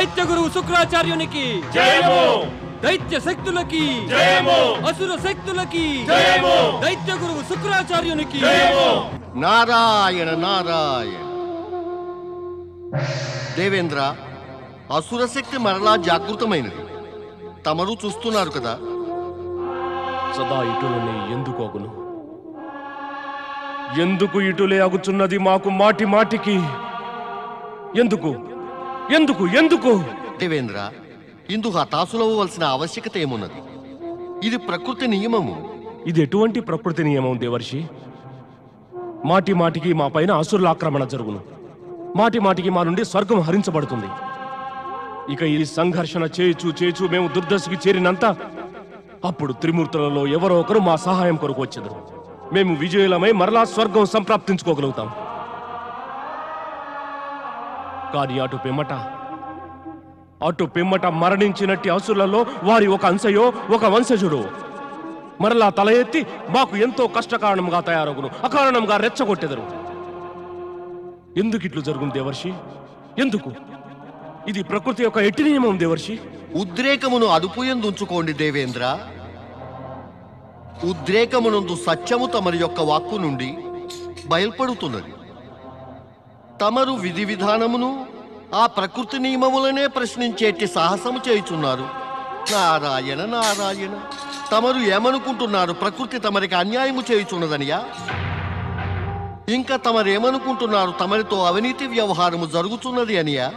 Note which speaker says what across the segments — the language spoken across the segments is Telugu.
Speaker 1: దైత్య గురువు శుక్రాచార్యునికి
Speaker 2: జయము,
Speaker 1: దైత్య శక్తులకి
Speaker 2: జయము,
Speaker 1: అసుర శక్తులకి
Speaker 2: జయము,
Speaker 1: దైత్య గురువు శుక్రాచార్యునికి
Speaker 2: జయము.
Speaker 3: నారాయణ నారాయణ. దేవేంద్ర, అసురశక్తి మరలా జాగృతమైనది. తమరు చూస్తున్నారు కదా.
Speaker 2: సదా ఇటులనే ఎందుకు అగును? ఎందుకు ఇటులే అగుచున్నది మాకు మాటి మాటికి? ఎందుకు ఎందుకు ఎందుకు?
Speaker 3: దేవేంద్ర, ఇందుకు హతాశులవ్వవలసిన ఆవశ్యకత ఏమున్నది? ఇది ప్రకృతి నియమము.
Speaker 2: ఇది ఎటువంటి ప్రకృతి నియమం దేవర్షి? మాటి మాటికి మా పైన అసురుల ఆక్రమణ జరుగును. మాటి మాటికి మా నుండి స్వర్గం హరించబడుతుంది. ఇక ఈ సంఘర్షణ చేచు మేము దుర్దశకి చేరినంత అప్పుడు త్రిమూర్తులలో ఎవరో ఒకరు మా సహాయం కొరకు వచ్చేదరు. మేము విజయులమై మరలా స్వర్గం సంప్రాప్తించుకోగలుగుతాం. కానీ అటు పిమ్మట మరణించినట్టి అసురులలో వారి ఒక అంశయో ఒక వంశజుడో మరలా తల ఎత్తి మాకు ఎంతో కష్టకారణంగా తయారగును, అకారణంగా రెచ్చగొట్టెదరు. ఎందుకు ఇట్లు జరుగును దేవర్షి? ఎందుకు? ఇది ప్రకృతి యొక్క ఎట్టి నియమం దేవర్షి.
Speaker 3: ఉద్రేకమును అదుపుయందుంచుకోండి దేవేంద్ర. ఉద్రేకమునందు సత్యము తమరి యొక్క వాక్కు నుండి బయల్పడుతున్నది. తమరు విధి విధానమును ఆ ప్రకృతి నియమములనే ప్రశ్నించేటి సాహసము చేయుచున్నారు. నారాయణ నారాయణ. తమరు ఏమనుకుంటున్నారు? ప్రకృతి తమరికి అన్యాయము చేయుచున్నదనియా? ఇంకా తమరేమనుకుంటున్నారు? తమరితో అవినీతి వ్యవహారము జరుగుతున్నది అనియా?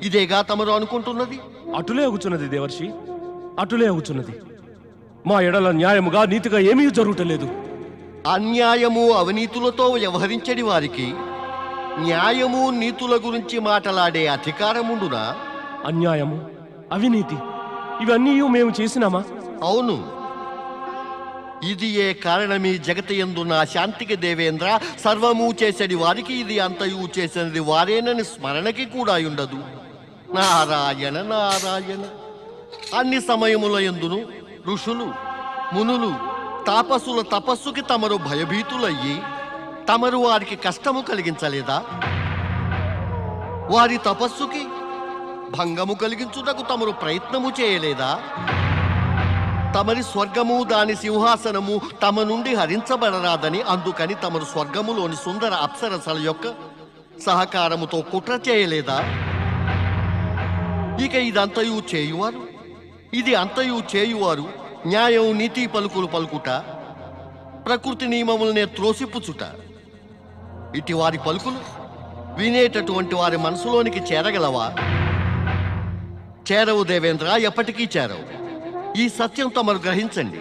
Speaker 3: ఇదేగా తమరు అనుకుంటున్నది?
Speaker 2: అటులే అగుచున్నది దేవర్షి, అటులే అగుచున్నది. మా ఎడల న్యాయముగా నీతిగా ఏమీ జరుగుటలేదు.
Speaker 3: అన్యాయము అవినీతులతో వ్యవహరించడి వారికి న్యాయము నీతుల గురించి మాట్లాడే అధికారముండునా?
Speaker 2: అన్యాయము, అవినీతి ఇవన్నీ మేము చేసినామా?
Speaker 3: అవును. ఇది ఏ కారణమీ జగతయందున్న శాంతికి దేవేంద్ర. సర్వము చేసేది వారికి ఇది అంతయు చేసినది వారేనని స్మరణకి కూడా ఉండదు. నారాయణ నారాయణ. అన్ని సమయముల యందును ఋషులు మునులు తాపసుల తపస్సుకి తమరు భయభీతులయ్యి తమరు వారికి కష్టము కలిగించలేదా? వారి తపస్సుకి భంగము కలిగించుటకు తమరు ప్రయత్నము చేయలేదా? తమరి స్వర్గము దాని సింహాసనము తమ నుండి హరించబడరాదని అందుకని తమరు స్వర్గములోని సుందర అప్సరసల యొక్క సహకారముతో కుట్ర చేయలేదా? ఇక ఇదంతయు చేయువారు, ఇది అంతయు చేయువారు న్యాయం నీతి పలుకులు పలుకుట, ప్రకృతి నియమములనే త్రోసిపుచుట. ఇటు వారి పలుకులు వినేటటువంటి వారి మనసులోనికి చేరగలవా? చేరవు దేవేంద్ర, ఎప్పటికీ చేరవు. ఈ సత్యం తమరు గ్రహించండి.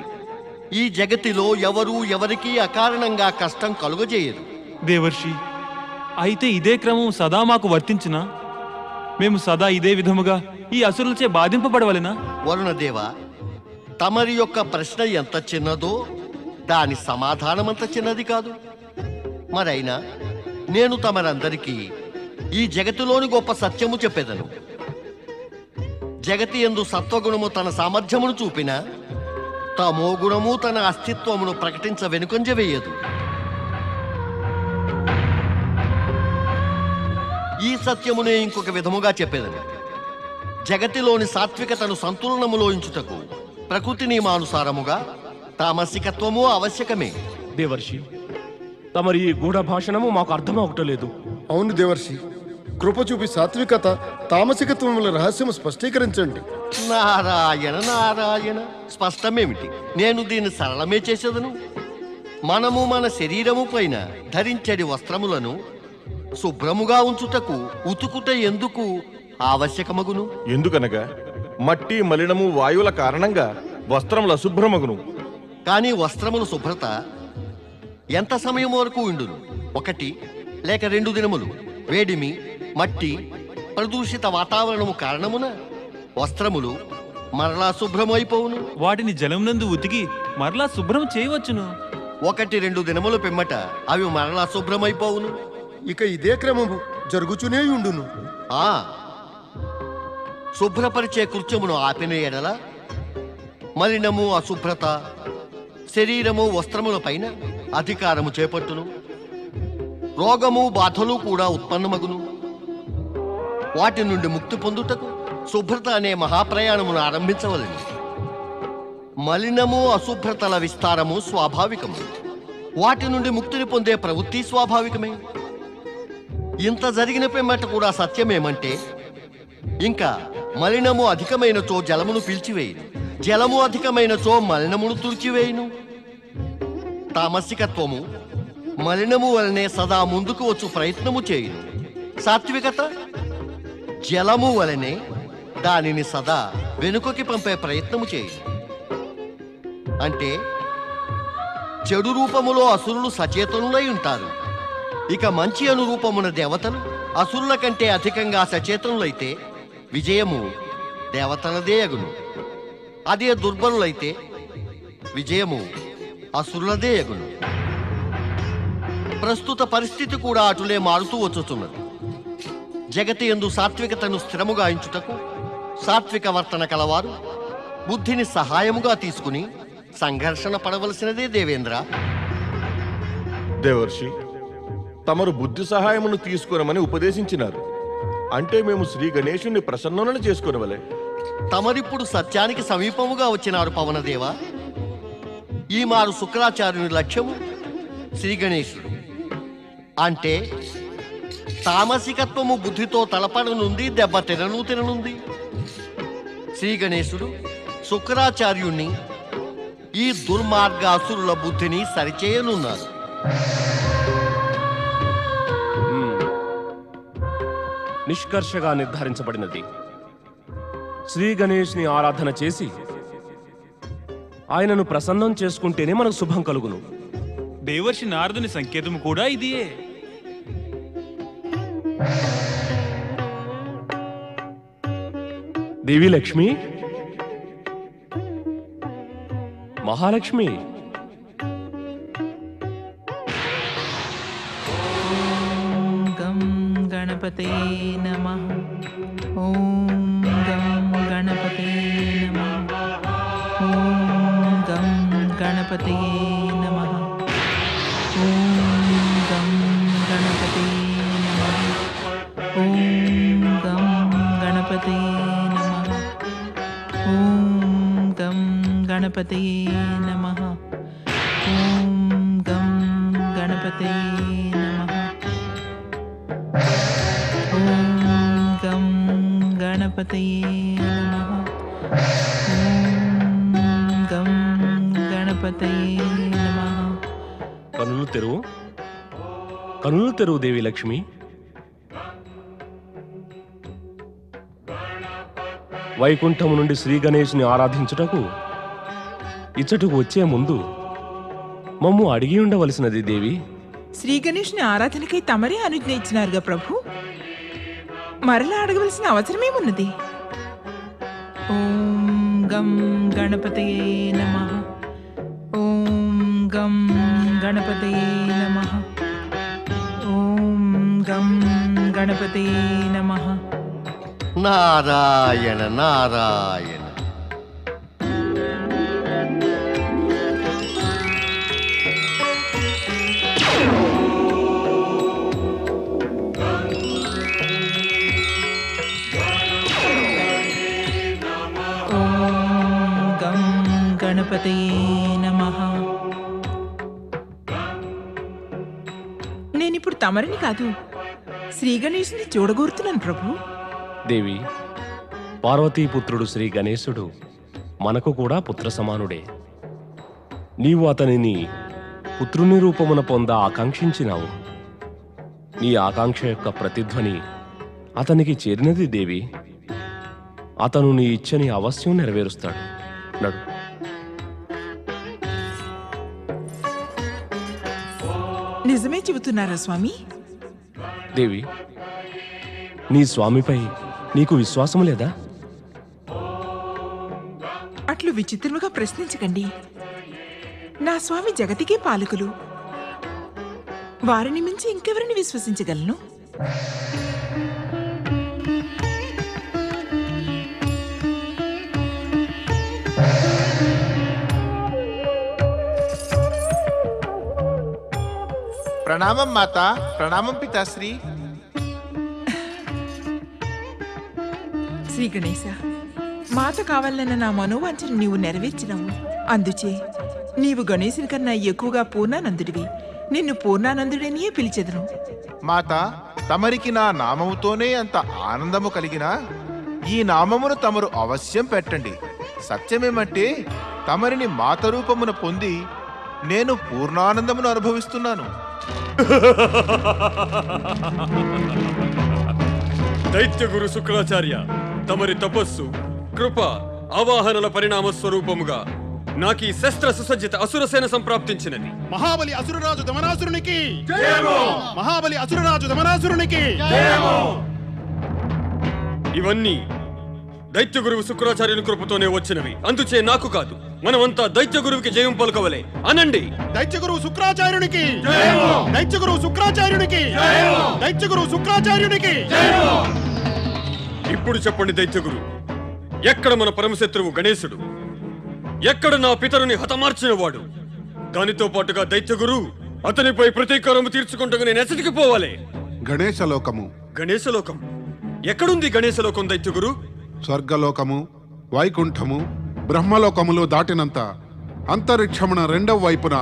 Speaker 3: ఈ జగతిలో ఎవరు ఎవరికీ అకారణంగా కష్టం కలుగజేయరు.
Speaker 4: దేవర్షి, అయితే ఇదే క్రమం సదా మాకు వర్తించునా? మేము సదా ఇదే విధముగా ఈ అసురులచే బాధింపబడవలెనా?
Speaker 3: వరుణదేవ, తమరి యొక్క ప్రశ్న ఎంత చిన్నదో దాని సమాధానమంత చిన్నది కాదు. మరైనా నేను తమరందరికీ ఈ జగతిలోని గొప్ప సత్యము చెప్పేదను. జగతి యందు సత్వగుణము తన సామర్థ్యమును చూపిన తమో గుణము తన అస్తిత్వమును ప్రకటించ వెనుకంజ వేయదు. ఈ సత్యమునే ఇంకొక విధముగా చెప్పేదని. జగతిలోని సాత్వికతను సంతులనములో ఉంచుటకు ప్రకృతి నియమానుసారముగా తామసికత్వము ఆవశ్యకమే.
Speaker 2: దేవర్షి, తమరి ఈ గూఢ భాషణము మాకు అర్థమవటలేదు.
Speaker 5: అవును దేవర్షి, కృప చూపి సాత్వికత తామసికత్వముల రహస్యము స్పష్టీకరించండి.
Speaker 3: నారాయణ నారాయణ. స్పష్టమేమిటి? నేను దీన్ని సరళమే చేసేదను. మనము మన శరీరము పైన ధరించడి వస్త్రములను శుభ్రముగా ఉంచుటకు ఉతుకుట ఎందుకు ఆవశ్యకమగును?
Speaker 6: ఎందుకనగా మట్టి మలినము వాయువుల కారణంగా వస్త్రముల అశుభ్రమగును.
Speaker 3: కానీ వస్త్రముల శుభ్రత ఎంత సమయం వరకు ఉండును? 1 లేక 2 దినములు. వేడిమి, మట్టి, ప్రదూషిత వాతావరణము కారణమున వస్త్రములు మరలా శుభ్రమైపోవును.
Speaker 4: వాటిని జలమునందు ఉతికి మరలా శుభ్రం చేయవచ్చును.
Speaker 3: 1-2 దినముల పిమ్మట అవి మరలా శుభ్రమైపోవును.
Speaker 5: ఇక ఇదే క్రమము జరుగుచునే ఉండును.
Speaker 3: శుభ్రపరిచే కృత్యమును ఆపిన ఎడల మలినము అశుభ్రత శరీరము వస్త్రముల పైన అధికారము చేపట్టును. రోగము బాధలు కూడా ఉత్పన్నమగును. వాటి నుండి ముక్తి పొందుటకు శుభ్రత అనే మహాప్రయాణమును ఆరంభించవలెను. మలినము అశుభ్రతల విస్తారము స్వాభావికము. వాటి నుండి ముక్తిని పొందే ప్రవృత్తి స్వాభావికమే. ఇంత జరిగిన పిమ్మట కూడా సత్యమేమంటే, ఇంకా మలినము అధికమైనచో జలమును పీల్చివేయును, జలము అధికమైనచో మలినమును తుడిచివేయును. తామసికత్వము మలినము వలనే సదా ముందుకు వచ్చు ప్రయత్నము చేయును. సాత్వికత జలము వలనే దానిని సదా వెనుకకి పంపే ప్రయత్నము చేయును. అంటే చెడు రూపములో అసురులు సచేతనులై ఉంటారు. ఇక మంచి అనురూపమున దేవతలు అసురుల కంటే అధికంగా సచేతనులైతే విజయము దేవతలదే అగును. అదే దుర్బలులైతే విజయము అసురులదే అగును. ప్రస్తుత పరిస్థితి కూడా అటులే మారుతూ వచ్చుతున్నది. జగతి యందు సాత్వికతను స్థిరముగా ఎంచుటకు సాత్విక వర్తన కలవారు బుద్ధిని సహాయముగా తీసుకుని సంఘర్షణ పడవలసినదే దేవేంద్ర.
Speaker 6: దేవర్షి, తమరు బుద్ధి సహాయమును తీసుకునమని ఉపదేశించినారు. అంటే మేము శ్రీ గణేశుని ప్రసన్నులను చేసుకునవలే.
Speaker 3: తమరిప్పుడు సత్యానికి సమీపముగా వచ్చినారు పవనదేవ. ఈ మారు శుక్రాచార్యుని లక్ష్యము శ్రీ గణేశుడు. అంటే తామసికత్వము బుద్ధితో తలపడనుంది, దెబ్బ తిననుంది. శ్రీ గణేశుడు శుక్రాచార్యుణ్ణి ఈ దుర్మార్గ అసురుల బుద్ధిని సరిచేయనున్నారు.
Speaker 2: నిష్కర్షగా నిర్ధారించబడినది. శ్రీ గణేష్ని ఆరాధన చేసి ఆయనను ప్రసన్నం చేసుకుంటేనే మనకు శుభం కలుగును.
Speaker 4: దేవర్షి నారదుని సంకేతం కూడా ఇదియే.
Speaker 2: దేవి లక్ష్మి, మహాలక్ష్మి,
Speaker 7: గం గణపతే నమః. ఓం గం గణపతే నమః. ఓం గం గణపతే నమః. ఓం గం గణపతే నమః. ఓం గం గణపతే నమః. ఓం గం గణపతే నమః. ఓం గం గణపతే నమః. ఓం గం గణపతే నమః. ఓం గం గణపతే నమః.
Speaker 2: కనులు తెరువు, కనులు తెరువు దేవి లక్ష్మి. వైకుంఠము నుండి శ్రీ గణేష్ని ఆరాధించుటకు ఇచ్చటకు వచ్చే ముందు మమ్ము అడిగి ఉండవలసినది దేవి.
Speaker 7: శ్రీ గణేష్ని ఆరాధనకై తమరే అనుజ్ఞ ఇచ్చినారుగా ప్రభు. మరలా అడగవలసిన అవసరమేమున్నది? ఓం గం గణపతయే నమః. ఓం గం గణపతయే నమః. ఓం గం గణపతయే నమః.
Speaker 3: నారాయణ నారాయణ.
Speaker 7: ఓం గం గణపతయే నమః. నేనిప్పుడు తమరిని కాదు, శ్రీ గణేశుని చూడగోరుతున్నాను ప్రభు.
Speaker 2: దేవి, పార్వతీపుత్రుడు శ్రీ గణేశుడు మనకు కూడా పుత్ర సమానుడే. నీవు అతనిని పుత్రుని రూపమున పొంద ఆకాంక్షించినావు. నీ ఆకాంక్ష యొక్క ప్రతిధ్వని అతనికి చేరినది దేవి. అతను నీ ఇచ్చని అవశ్యం నెరవేరుస్తాడు. నడు.
Speaker 7: నిజమే చెబుతున్నారా స్వామి?
Speaker 2: దేవి, నీ స్వామిపై నీకు విశ్వాసం లేదా?
Speaker 7: అట్లు విచిత్రముగా ప్రశ్నించకండి. నా స్వామి జగతికే పాలకులు. వారిని మించి ఇంకెవరిని విశ్వసించగలను?
Speaker 8: ప్రణామం మాత. ప్రణామం పితాశ్రీ.
Speaker 7: శ్రీ గణేశ, మాత కావాలన్న నా మనోవాంఛను నీవు నెరవేర్చినవు. అందుచే నీవు గణేశుని కన్నా ఎక్కువగా పూర్ణానందుడివి. నిన్ను పూర్ణానందుడనియే పిలిచెదను.
Speaker 8: మాత, తమరికి నా నామముతోనే అంత ఆనందము కలిగినా ఈ నామమును తమరు అవశ్యం పెట్టండి. సత్యమేమంటే తమరిని మాత రూపమున పొంది నేను పూర్ణానందమును అనుభవిస్తున్నాను.
Speaker 1: దైత్య గురు శుక్రాచార్య, తమరి తపస్సు, కృప, ఆవాహనల పరిణామ స్వరూపముగా నాకీ శస్త్ర సుసజ్జిత అసురసేన సంప్రాప్తించినది.
Speaker 9: మహాబలి అసురరాజు దమనాసురునికి మహాబలి అసురరాజు దమనాసురునికి
Speaker 1: ఇవన్నీ దైత్య గురువు శుక్రాచార్యుని కృపతోనే వచ్చినవి. అందుచే నాకు కాదు, మనమంతా దైత్య గురువుకి జయం పలుకవలే. అనండి,
Speaker 9: దైత్య గురువు శుక్రాచార్యునికి, దైత్య గురువు శుక్రాచార్యునికి, దైత్య గురువు శుక్రాచార్యునికి.
Speaker 1: ఇప్పుడు చెప్పండి దైత్య గురు, ఎక్కడ మన పరమశత్రువు గణేశుడు? ఎక్కడ నా పితరుని హతమార్చిన వాడు? దానితో పాటుగా దైత్య గురు అతనిపై ప్రతీకారము తీర్చుకుంటూ నేను ఎసటికి పోవాలి.
Speaker 10: గణేశలోకము.
Speaker 1: గణేశలోకం ఎక్కడుంది? గణేశలోకం దైత్య గురు?
Speaker 10: స్వర్గలోకము, వైకుంఠము, బ్రహ్మలోకములు దాటినంత అంతరిక్షమున రెండవ వైపున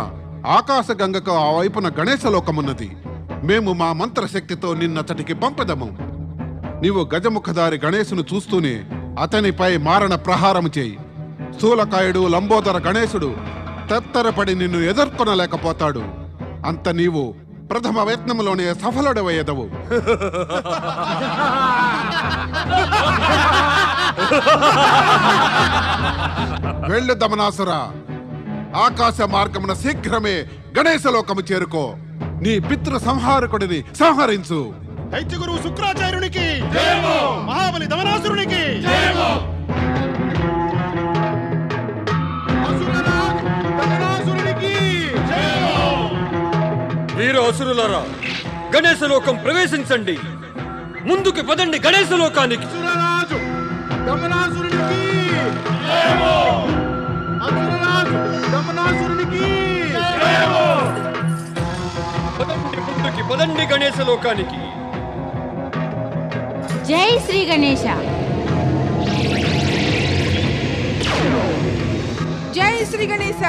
Speaker 10: ఆకాశగంగకు ఆ వైపున గణేశలోకమున్నది. మేము మా మంత్రశక్తితో నిన్నతటికి పంపదము. నీవు గజముఖధారి గణేశును చూస్తూనే అతనిపై మారణ ప్రహారము చేయి. స్థూలకాయుడు లంబోదర గణేశుడు తత్తరపడి నిన్ను ఎదుర్కొనలేకపోతాడు. అంత నీవు ప్రథమ యత్నములోనే సఫలుడవయ్యదవు. వెళ్ళు దమనాసురా, ఆకాశ మార్గమున శీఘ్రమే గణేశలోకము చేరుకో. నీ పితృ సంహారకుడిని సంహరించు.
Speaker 9: దైత్య గురువు శుక్రాచార్యునికి, మహాబలి దమనాసురునికి.
Speaker 1: వీర అసురులారా, గణేశలోకం ప్రవేశించండి. ముందుకు పదండి గణేశలోకానికి. పదండి ముందుకి, పదండి గణేశలోకానికి.
Speaker 11: జై శ్రీ గణేశ.
Speaker 7: జై శ్రీ గణేశ.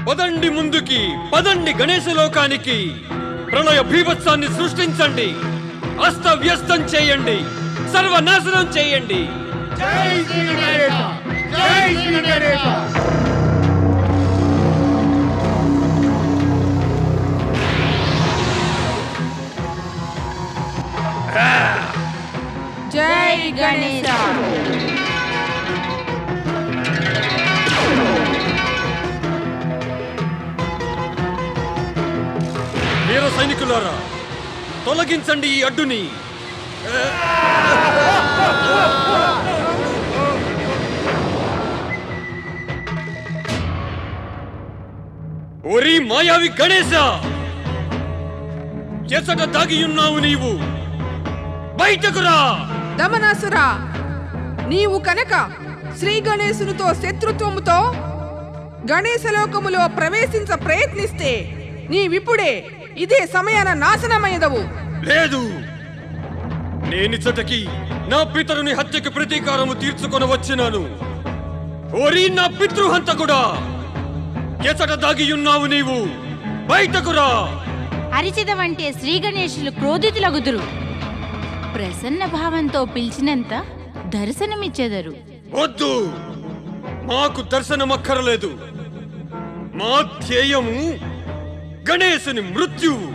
Speaker 1: పదండి ముందుకి, పదండి గణేశలోకానికి. ప్రళయ భీభత్సాన్ని సృష్టించండి, అస్తవ్యస్తం చేయండి, సర్వనాశనం చేయండి.
Speaker 9: జై శ్రీ గణేశ, జై శ్రీ గణేశ.
Speaker 11: జై గణేశ.
Speaker 1: వీర సైనికులారా, తొలగించండి ఈ అడ్డుని. ఓరి మాయావి గణేశ, ఎసట దాగియున్నావు నీవు? బయటకురా!
Speaker 12: దమనాసురా, నీవు కనుక శ్రీ గణేశునితో శత్రుత్వముతో గణేశలోకములో ప్రవేశించ ప్రయత్నిస్తే నీవిప్పుడే ఇదే సమయాన నాశనమయ్యదవు.
Speaker 1: లేదు, నేనిచ్చటకి నా పితరుని హత్యకి ప్రతీకారము తీర్చుకొని వచ్చినాను. ఓరి నా పితృహంతకుడా, ఎసట దాగియున్నావు నీవు? బయటకురా!
Speaker 11: అరిచిదవంటే శ్రీ గణేశులు క్రోధితులగుదురు. ప్రసన్న భావంతో పిలిచినంత దర్శనమిచ్చెదరు.
Speaker 1: వద్దు, మాకు దర్శనమక్కరలేదు. మా ధ్యేయము గణేశుని మృత్యువు.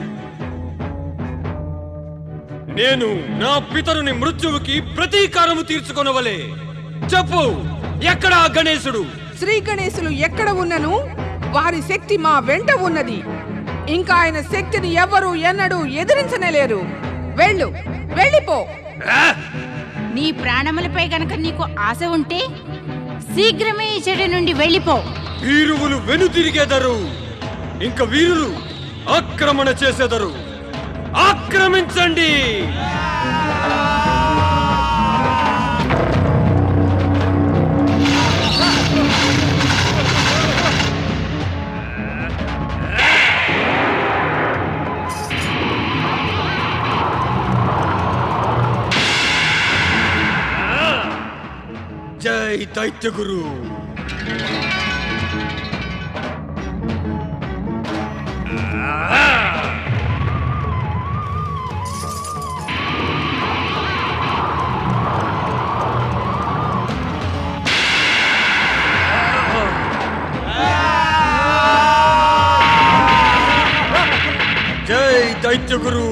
Speaker 1: నేను నా పితరుని మృత్యువుకి ప్రతీకారము తీర్చుకొనవలే. చెప్పు, ఎక్కడా గణేశుడు?
Speaker 12: శ్రీ గణేశులు ఎక్కడ ఉన్నను వారి శక్తి మా వెంట ఉన్నది. ఇంకా ఆయన శక్తిని ఎవ్వరూ ఎన్నడూ ఎదిరించనేలేరు. వెళ్ళు, వెళ్ళిపో.
Speaker 11: నీ ప్రాణములపై గనక నీకు ఆశ ఉంటే శీఘ్రమే ఈ చెడు నుండి వెళ్ళిపో.
Speaker 1: వీరువులు వెనుతిరిగేదరు, ఇంక వీరులు ఆక్రమణ చేసేదరు. ఆక్రమించండి! జై దైత్య గురు. జై దైత్య గురు.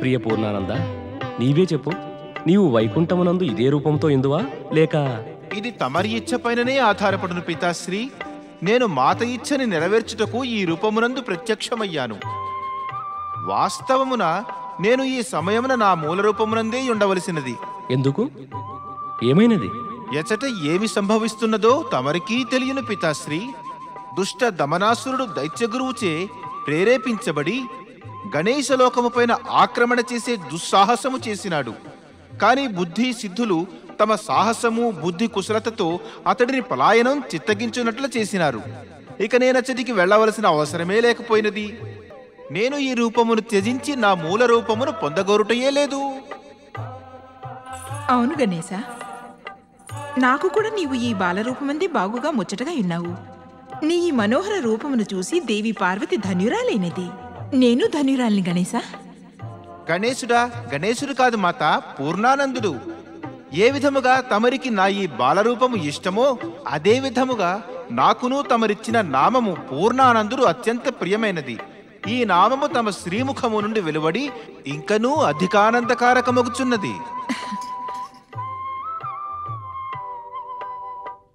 Speaker 2: ప్రియ పూర్ణానంద, నీవే చెప్పు, నీవు వైకుంఠమునందు ఇదే రూపంతో ఎందువా, లేక
Speaker 8: ఇది తమరి ఇచ్చ పైననే ఆధారపడును పితాశ్రీ. నేను మాత ఇచ్చని నెరవేర్చుటకు ఈ రూపమునందు ప్రత్యక్షమయ్యాను. వాస్తవమున నేను ఈ సమయమున నా మూల రూపమునందే ఉండవలసినది.
Speaker 2: ఎందుకు? ఏమైనది?
Speaker 8: ఎచట ఏమి సంభవిస్తున్నదో తమరికీ తెలియను పితాశ్రీ. దుష్ట దమనాసురుడు దైత్యగురువుచే ప్రేరేపించబడి గణేశలోకముపైన ఆక్రమణ చేసే దుస్సాహసము చేసినాడు. కాని బుద్ధి సిద్ధులు తమ సాహసము బుద్ధి కుశలతతో అతడిని పలాయనం చిత్తగించున్నట్లు చేసినారు. ఇక నేనచ్చటికి వెళ్ళవలసిన అవసరమే లేకపోయినది. నేను ఈ రూపమును త్యజించి నా మూల రూపమును పొందగోరుటయే లేదు.
Speaker 7: అవును గణేశ, నాకు కూడా నీవు ఈ బాలరూపమందే బాగుగా ముచ్చటగా ఉన్నావు. నీ ఈ మనోహర రూపమును చూసి దేవి పార్వతి ధన్యురాలైనది. నేను ధన్యురాలిని గణేశ.
Speaker 8: గణేశుడా? గణేశుడు కాదు మాత, పూర్ణానందుడు. ఏ విధముగా తమరికి నా ఈ బాలరూపము ఇష్టమో అదే విధముగా నాకును తమరిచ్చిన నామము పూర్ణానందుడు అత్యంత ప్రియమైనది. ఈ నామము తమ శ్రీముఖము నుండి వెలువడి ఇంకనూ అధికానందకారకమగుచున్నది.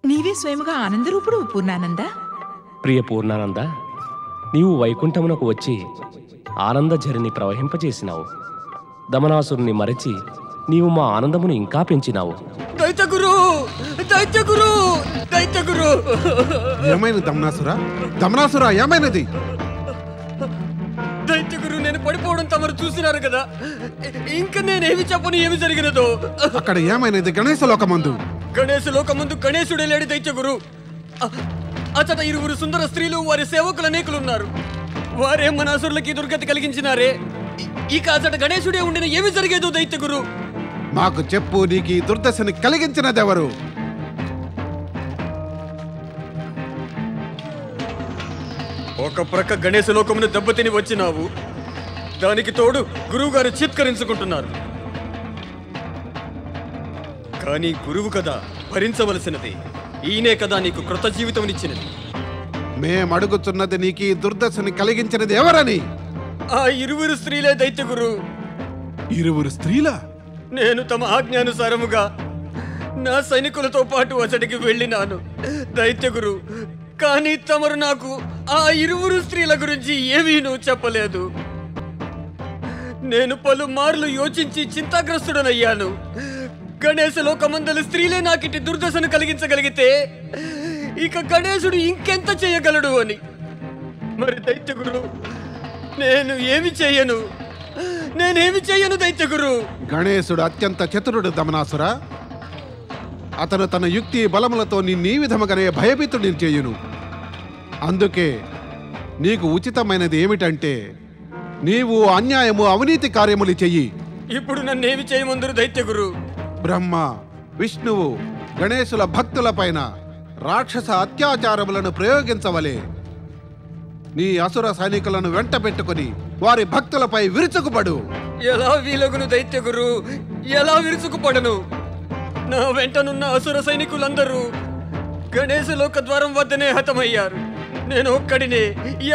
Speaker 7: నీవే స్వయముగా ఆనందరూపుడు పూర్ణానంద.
Speaker 2: ప్రియ పూర్ణానంద, నీవు వైకుంఠమునకు వచ్చి ఆనంద ఝరిని ప్రవహింపచేసినావు. దమనాసురుని మరచి నీవు మా ఆనందమును ఇంకా పెంచినావు.
Speaker 1: దైత్యగురు, దైత్యగురు, దైత్యగురు!
Speaker 10: ఏమైంది దమనాసురా? దమనాసురా ఏమైనది?
Speaker 1: దైత్యగురు, నేను పడిపోవడం తమరు చూసినారు కదా. ఇంకా నేనేమి చెప్పను ఏమి జరిగినదో.
Speaker 10: అక్కడ ఏమైనది? గణేశ లోకమందు
Speaker 1: గణేశ లోకమందు గణేశుడే లేడు దైత్యగురు. అతట ఇరువురు సుందర స్త్రీలు వారి సేవకులు అనేకులున్నారు. వారే మన అసురులకి దుర్గతి కలిగించినారే. ఇక అతట గణేశుడే ఉండిన ఏమి జరిగేదో దైత్యగురు.
Speaker 10: మాకు చెప్పు, నీకు ఈ దుర్దశని కలిగించినదెవరు?
Speaker 1: ఒక ప్రక్క గణేశ లోకమును దెబ్బతిని వచ్చినావు, దానికి తోడు గురువుగారు చిత్కరించుకుంటున్నారు. కానీ గురువు కదా భరించవలసినది. ఈయనే కదా నీకు కృత జీవితమునిచ్చినది.
Speaker 10: మేమడుగుతున్నది నీకు ఈ దుర్దశని కలిగించినది ఎవరని?
Speaker 1: ఆ ఇరువురు స్త్రీలే దైత్యగురు.
Speaker 10: ఇరువురు స్త్రీలా?
Speaker 1: నేను తమ ఆజ్ఞానుసారముగా నా సైనికులతో పాటు అతడికి వెళ్ళినాను దైత్యగురు. కానీ తమరు నాకు ఆ ఇరువురు స్త్రీల గురించి ఏమీనూ చెప్పలేదు. నేను పలుమార్లు యోచించి చింతాగ్రస్తుడనయ్యాను. గణేశ లోకమందలి స్త్రీలే నాకిటి దుర్దశను కలిగించగలిగితే ఇక గణేశుడు ఇంకెంత చేయగలడు అని. మరి దైత్యగురు, నేను ఏమి చెయ్యను, నేనేమి చెయ్యను దైత్యగురు.
Speaker 10: గణేశుడు అత్యంత చతురుడు దమనాసుర. అతను తన యుక్తి బలములతో నిన్నీ విధముగానే భయభీతుడిని చేయును. అందుకే నీకు ఉచితమైనది ఏమిటంటే నీవు అన్యాయము అవినీతి కార్యములు చెయ్యి.
Speaker 1: ఇప్పుడు నన్నేమి చేయమందురు దైత్యగురు?
Speaker 10: బ్రహ్మ, విష్ణువు, గణేశుల భక్తుల పైన రాక్షస అత్యాచారములను ప్రయోగించవలే. నీ అసుర సైనికులను వెంట పెట్టుకుని వారి భక్తులపై విరుచుకుపడు.
Speaker 1: ఎలా వీలగును దైత్యగురు? ఎలా విరుచుకుపడను? నా వెంటనున్న అసుర సైనికులందరూ గణేశ లోక ద్వారం వద్దనే హతమయ్యారు. నేను ఒక్కడినే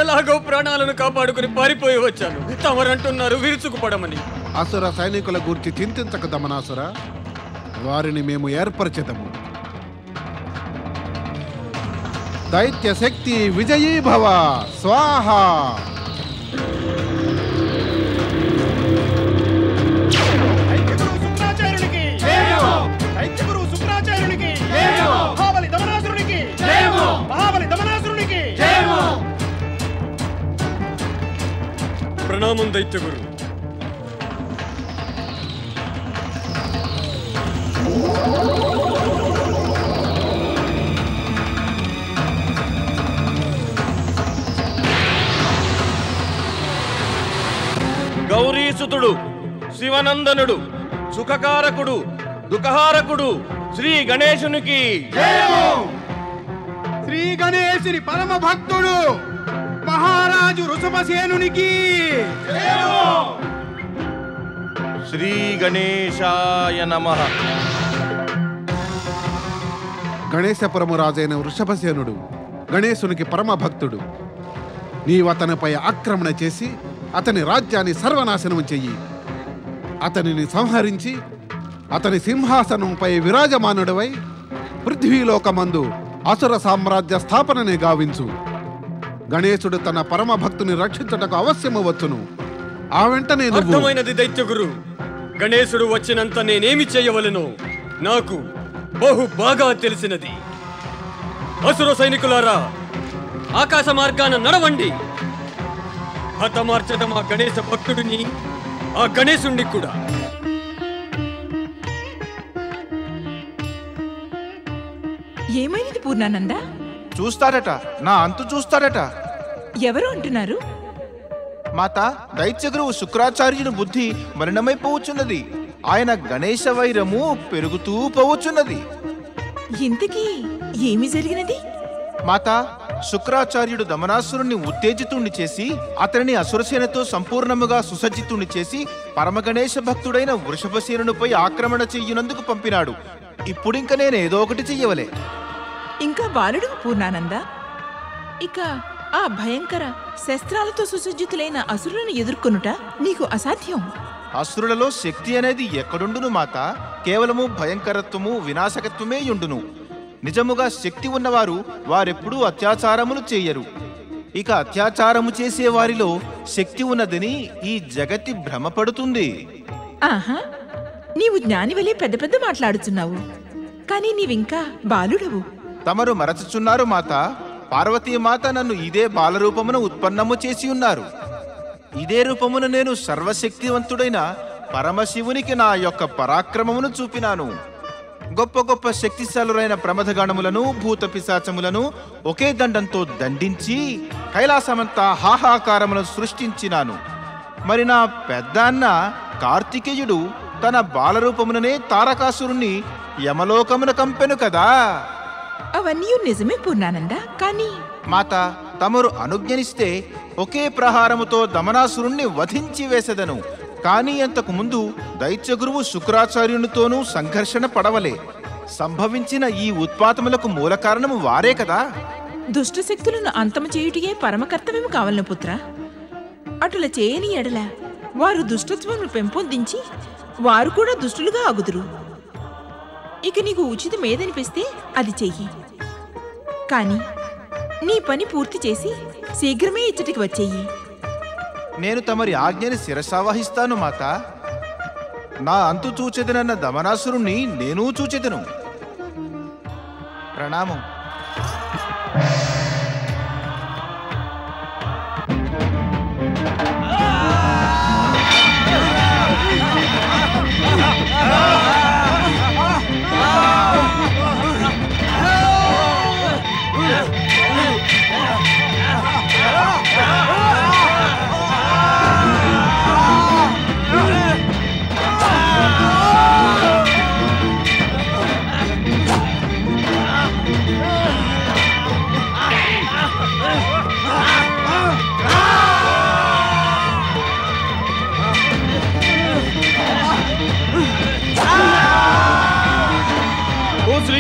Speaker 1: ఎలాగో ప్రాణాలను కాపాడుకుని పారిపోయి వచ్చాను. తమరంటున్నారు విరుచుకుపడమని.
Speaker 10: అసుర సైనికుల గురించి చింతించక దమనాసుర, వారిని మేము ఏర్పరచెదము. దైత్య శక్తి విజయీ భవ. స్వాహ.
Speaker 1: ప్రణామం దైత్యగురు.
Speaker 6: గౌరీసుతుడు, శివనందనుడు, సుఖకారకుడు, దుఃఖహారకుడు శ్రీ గణేశునికి.
Speaker 13: శ్రీ గణేశుని పరమ భక్తుడు మహారాజు వృషభసేనునికి.
Speaker 6: శ్రీ గణేశాయ నమః.
Speaker 10: గణేశపురము రాజైన వృషభసేనుడు గణేశునికి పరమ భక్తుడు. నీవతనిపై ఆక్రమణ చేసి అతని రాజ్యాన్ని సర్వనాశనం చెయ్యి. అతనిని సంహరించి అతని సింహాసనంపై విరాజమానుడవై పృథ్వీలోకమందు అసుర సామ్రాజ్య స్థాపనని గావించు. గణేశుడు తన పరమ భక్తుని రక్షించుటకు అవశ్యము వచ్చును. ఆ వెంటనే
Speaker 1: అర్థమైనది దైత్యగురు. గణేశుడు వచ్చినంత నేనేమి చేయవలెనో నాకు బహు బాగా తెలిసినది. అసుర సైనికులారా, ఆకాశ మార్గాన నడవండి. హతమార్చడం ఆ గణేశ భక్తుడిని, ఆ గణేశుణ్ణి కూడా.
Speaker 7: ఏమైనది పూర్ణానంద?
Speaker 8: చూస్తాడట, నా అంతు చూస్తాడట.
Speaker 7: ఎవరు అంటున్నారు?
Speaker 8: మాత, దైత్యగురువు శుక్రాచార్యుని బుద్ధి మలినమైపోవచ్చున్నది. ఆయన గణేశ వైరము పెరుగుతూ పోవచ్చున్నది.
Speaker 7: ఇంతకీ ఏమి జరిగినది?
Speaker 8: మాత, శుక్రాచార్యుడు దమనాసురుణ్ణి ఉత్తేజితుణ్ణి చేసి అతనిని అసురసేనతో సంపూర్ణముగా సుసజ్జితుణ్ణి చేసి పరమగణేశ భక్తుడైన వృషభసేనునిపై ఆక్రమణ చెయ్యునందుకు పంపినాడు. ఇప్పుడింక నేనేదో ఒకటి చెయ్యవలే.
Speaker 7: ఇంకా బాలుడు పూర్ణానంద. ఇక ఆ భయంకర శస్త్రాలతో సుసజ్జితులైన అసురులను ఎదుర్కొనుట నీకు అసాధ్యం.
Speaker 8: అసురులలో శక్తి అనేది ఎక్కడుండును మాత? కేవలము భయంకరత్వము, వినాశకత్వమే యుండును. నిజముగా శక్తి ఉన్నవారు వారెప్పుడూ అత్యాచారములు చేయరు. ఇక అత్యాచారము చేసే వారిలో శక్తి ఉన్నదని ఈ జగతి భ్రమపడుతుంది.
Speaker 7: ఆహా, నీవు జ్ఞానివలే పెద్ద పెద్ద మాట్లాడుచున్నావు, కానీ నీవింకా బాలుడవు.
Speaker 8: తమరు మరచుచున్నారు మాత. పార్వతీమాత నన్ను ఇదే బాలరూపమున ఉత్పన్నము చేసి ఉన్నారు. ఇదే రూపమున నేను సర్వశక్తివంతుడైన పరమశివునికి నా యొక్క పరాక్రమమును చూపినాను. గొప్ప గొప్ప శక్తిశాలురైన ప్రమథగణములను, భూత పిశాచములను ఒకే దండంతో దండించి కైలాసమంతా హాహాకారములను సృష్టించినాను. మరి నా పెద్దాన్న కార్తికేయుడు తన బాలరూపముననే తారకాసురుణ్ణి యమలోకమున కంపెను కదా.
Speaker 7: అవన్నీ నిజమే పూర్ణానంద, కానీ
Speaker 8: మాత, తమరు అనుజ్ఞనిస్తే ఒకే ప్రహారముతో దమనాసురుణ్ణి వధించి వేసెదను. కానీ అంతకు ముందు దైత్యగురువు శుక్రాచార్యునితోనూ సంఘర్షణ పడవలే. సంభవించిన ఈ ఉత్పాతములకు మూల కారణము వారే కదా.
Speaker 7: దుష్టశక్తులను అంతము చేయుటియే పరమకర్తవ్యము కావలను పుత్ర. అటుల చేయని ఎడల వారు దుష్టత్వమును పెంపొందించి వారు కూడా దుష్టులుగా అగుదురు. ఇక నీకు ఉచితం ఏదనిపిస్తే అది చెయ్యి. కానీ నీ పని పూర్తి చేసి శీఘ్రమే ఇచ్చటికి వచ్చేయి.
Speaker 8: నేను తమరి ఆజ్ఞని శిరసావహిస్తాను మాత. నా అంతు చూచెదనన్న దమనాసురుణ్ణి నేనూ చూచెదను. ప్రణామం.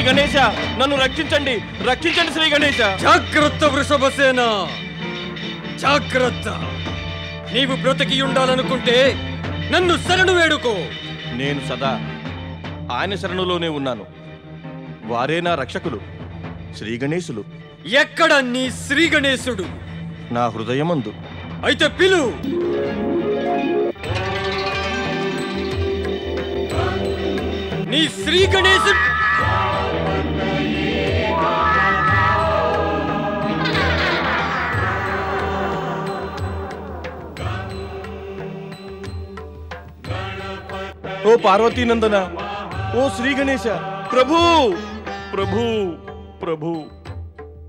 Speaker 6: గణేశ, నన్ను రక్షించండి, రక్షించండి శ్రీ గణేశ.
Speaker 1: జాగ్రత్త వృషభసేన, జాగ్రత్త. నీవు బ్రతికి ఉండాలనుకుంటే నన్ను శరణు వేడుకో.
Speaker 6: నేను సదా ఆయన శరణులోనే ఉన్నాను. వారే నా రక్షకులు, శ్రీ గణేశులు.
Speaker 1: ఎక్కడ నీ శ్రీ గణేశుడు?
Speaker 6: నా హృదయమందు.
Speaker 1: అయితే పిలు. నీ శ్రీ గణేశుడు.
Speaker 6: ఓ పార్వతీనందన, ఓ శ్రీ గణేశ, ప్రభూ ప్రభూ ప్రభూ,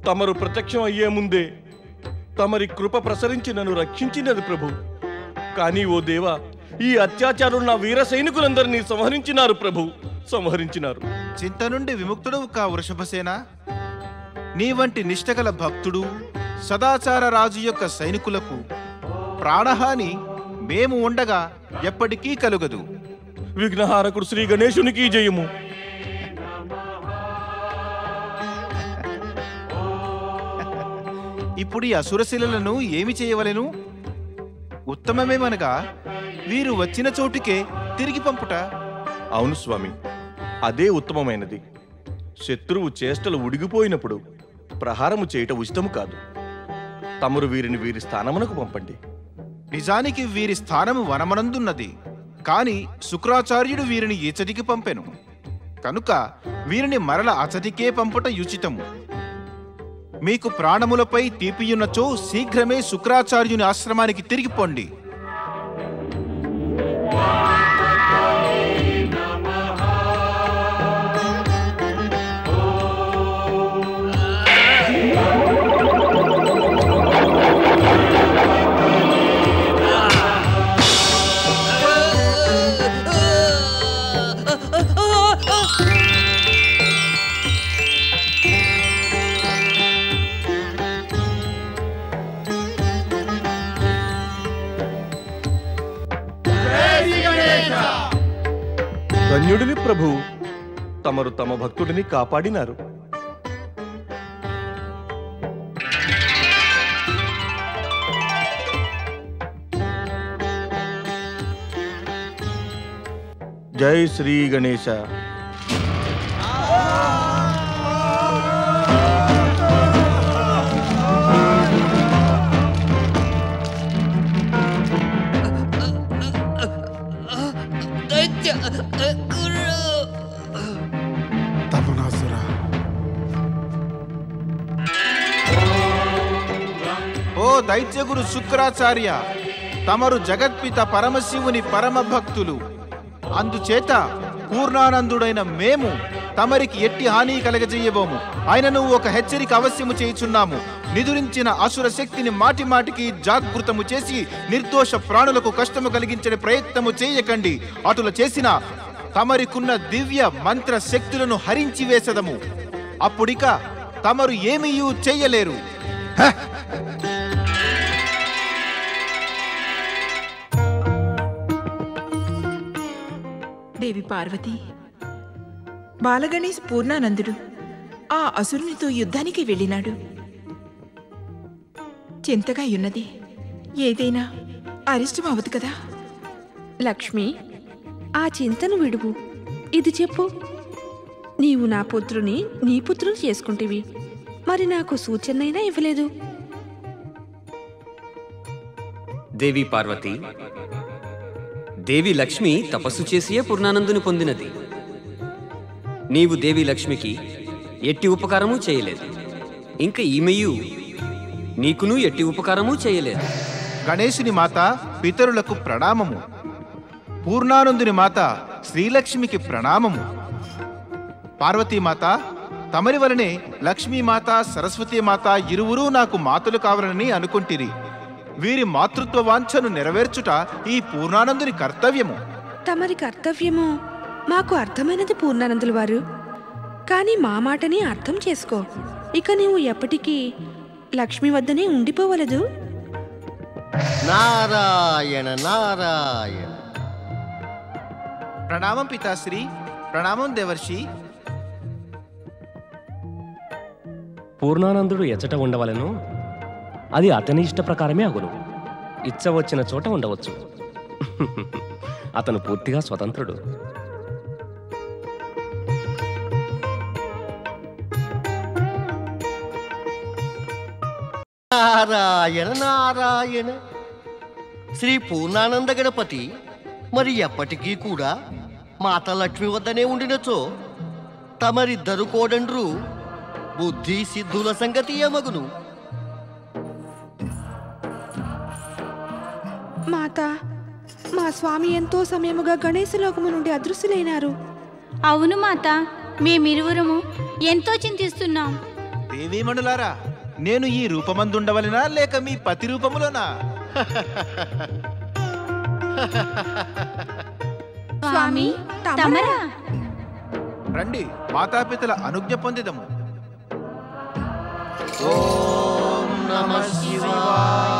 Speaker 6: తమరు ప్రత్యక్షం అయ్యే ముందే తమరి కృప ప్రసరించి నన్ను రక్షించినది ప్రభు. కానీ ఓ దేవా, ఈ అత్యాచారులు నా వీర సైనికులందరినీ సంహరించినారు ప్రభు, సంహరించినారు.
Speaker 8: చింత నుండి విముక్తుడవు కా వృషభసేన. నీ వంటి నిష్టగల భక్తుడు, సదాచార రాజు యొక్క సైనికులకు ప్రాణహాని మేము ఉండగా ఎప్పటికీ కలుగదు.
Speaker 6: విఘ్నహారకుడు శ్రీ గణేశునికి జయము.
Speaker 8: ఇప్పుడు ఈ అసురశిలలను ఏమి చేయవలెను? ఉత్తమమేమనగా వీరు వచ్చిన చోటుకే తిరిగి పంపుట.
Speaker 6: అవును స్వామి, అదే ఉత్తమమైనది. శత్రువు చేష్టలు ఉడిగిపోయినప్పుడు ప్రహారము చేయట ఉచితము కాదు. తమరు వీరిని వీరి స్థానమునకు పంపండి.
Speaker 8: నిజానికి వీరి స్థానము వనమనందున్నది, కాని శుక్రాచార్యుడు వీరిని ఇచటికి పంపెను. కనుక వీరిని మరల అచటికే పంపుట యుచితము. మీకు ప్రాణములపై తీపియున్నచో శీఘ్రమే శుక్రాచార్యుని ఆశ్రమానికి తిరిగిపోండి.
Speaker 6: ధన్యుడిని ప్రభు, తమరు తమ భక్తుడిని కాపాడినారు. జై శ్రీ గణేశ.
Speaker 8: ఓ దైత్యగురు శుక్రాచార్య, తమరు జగత్పిత పరమశివుని పరమ భక్తులు. అందుచేత పూర్ణానందుడైన మేము తమరికి ఎట్టి హాని కలగజేయబోము. ఆయనను ఒక హెచ్చరిక అవశ్యము చేయుచున్నాము. నిదురించిన అసుర శక్తిని మాటి మాటికి జాగృతము చేసి నిర్దోష ప్రాణులకు కష్టము కలిగించే ప్రయత్నము చేయకండి. అటుల చేసిన తమరికున్న దివ్య మంత్ర శక్తులను హరించి వేసదము. అప్పుడిక తమరు ఏమీయూ చెయ్యలేరు.
Speaker 7: దేవి పార్వతి, బాలగణేశ్ పూర్ణానందుడు ఆ అసురునితో యుద్ధానికి వెళ్ళినాడు. చింతగా ఉన్నది, ఏదైనా అరిష్టం అవదు కదా.
Speaker 14: లక్ష్మి, ఆ చింతను విడువు. ఇది చెప్పు, నీవు నా పుత్రుని నీ పుత్రులు చేసుకుంటేవి, మరి నాకు సూచనైనా ఇవ్వలేదు.
Speaker 15: దేవి పార్వతి, దేవి లక్ష్మి తపస్సు చేసియే పూర్ణానందుని పొందినది. నీవు దేవి లక్ష్మికి ఎట్టి ఉపకారము చేయలేదు, ఇంకా ఈమెయు నీకును ఎట్టి ఉపకారము చేయలేదు.
Speaker 8: గణేశుని మాత పితరులకు ప్రణామము. పూర్ణానందుని మాత శ్రీలక్ష్మికి ప్రణామము. పార్వతీమాత, తమరి వలనే లక్ష్మీమాత సరస్వతీమాత ఇరువురూ నాకు మాతలు కావాలని అనుకుంటిరి. వీరి మాతృత్వ వాంఛను నెరవేర్చుట ఈ పూర్ణానందుని కర్తవ్యము.
Speaker 14: తమరి కర్తవ్యము మాకు అర్థమైనది పూర్ణానందుల వారు. కానీ మా మాటని అర్థం చేసుకో. ఇక నీవు ఎప్పటికీ లక్ష్మి వద్దనే ఉండిపోవలదు.
Speaker 3: నారాయణ నారాయణ.
Speaker 8: ప్రణామం పితాశ్రీ. ప్రణామం దేవర్షి.
Speaker 2: పూర్ణానందుడు ఎచ్చట ఉండవలను అది అతని ఇష్ట ప్రకారమే అగును. ఇచ్చ వచ్చిన చోట ఉండవచ్చు. అతను పూర్తిగా స్వతంత్రుడు.
Speaker 3: నారాయణ నారాయణ. శ్రీ పూర్ణానంద గణపతి మరి ఎప్పటికీ కూడా మాత లక్ష్మి వద్దనే ఉండినచో తమరిద్దరు కోడండ్రు బుద్ధి సిద్ధుల సంగతి ఏమగును?
Speaker 14: మాత, మా స్వామి ఎంతో సమయముగా గణేశలోకము నుండి అదృశ్యులైనారు.
Speaker 11: అవును మాత, మేమిరువురము ఎంతో చింతిస్తున్నాం.
Speaker 8: దేవీమణులారా, నేను ఈ రూపమందుండవలెనా లేక మీ పతి రూపములోనా?
Speaker 11: స్వామి తమరా?
Speaker 8: రండి, మాతాపితల అనుజ్ఞ పొందిదము.
Speaker 3: ఓం నమః శివాయ.